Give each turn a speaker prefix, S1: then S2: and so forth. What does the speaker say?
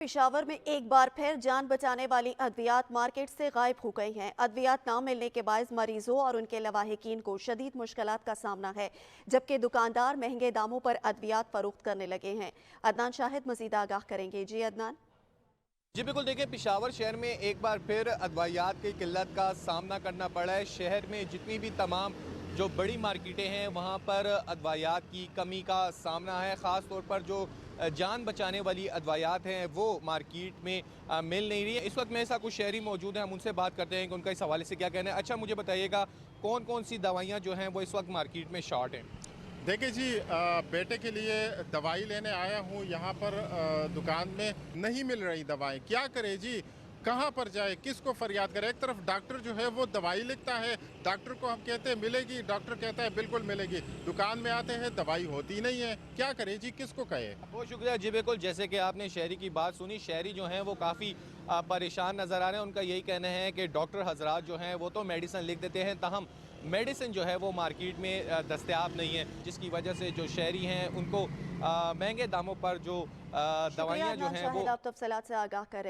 S1: पेशावर में एक बार फिर जान बचाने वाली अद्वियात मार्केट से गायब हो गई हैं। अद्वियात ना मिलने के बायस मरीजों और उनके लवाहिकीन को शदीद मुश्किलात का सामना है, जबकि दुकानदार महंगे दामों पर अद्वियात फरोख्त करने लगे हैं। अदनान शाहिद मजीद आगाह करेंगे। जी अदनान।
S2: जी बिल्कुल, देखिए पेशावर शहर में एक बार फिर अदवायात की किल्लत का सामना करना पड़ा है। शहर में जितनी भी तमाम जो बड़ी मार्केटें हैं वहाँ पर अदवायात की कमी का सामना है। ख़ास तौर पर जो जान बचाने वाली अदवायात हैं वो मार्केट में मिल नहीं रही है। इस वक्त मेरे साथ कुछ शहरी मौजूद हैं, हम उनसे बात करते हैं कि उनका इस हवाले से क्या कहना है। अच्छा, मुझे बताइएगा कौन कौन सी दवाइयाँ जो हैं वो इस वक्त मार्केट में शॉर्ट हैं?
S3: देखिए जी, बेटे के लिए दवाई लेने आया हूँ यहाँ पर। दुकान में नहीं मिल रही दवाएं, क्या करे जी, कहाँ पर जाए, किसको फरियाद करे। एक तरफ डॉक्टर जो है वो दवाई लिखता है, डॉक्टर को हम कहते हैं मिलेगी, डॉक्टर कहता है बिल्कुल मिलेगी। दुकान में आते हैं दवाई होती नहीं है, क्या करे जी, किसको कहे।
S2: बहुत शुक्रिया। जी बिल्कुल, जैसे कि आपने शहरी की बात सुनी, शहरी जो हैं वो काफ़ी परेशान नज़र आ रहे हैं। उनका यही कहना है कि डॉक्टर हजरात जो हैं वो तो मेडिसिन लिख देते हैं, ताहम मेडिसिन जो है वो मार्केट में दस्तयाब नहीं है, जिसकी वजह से जो शहरी हैं उनको महंगे दामों पर जो
S1: शुक्रिया
S2: दवाइयाँ जो
S1: अदनान
S2: हैं वो
S1: शाहिद, आप तफसीलात से आगाह कर रहे थे।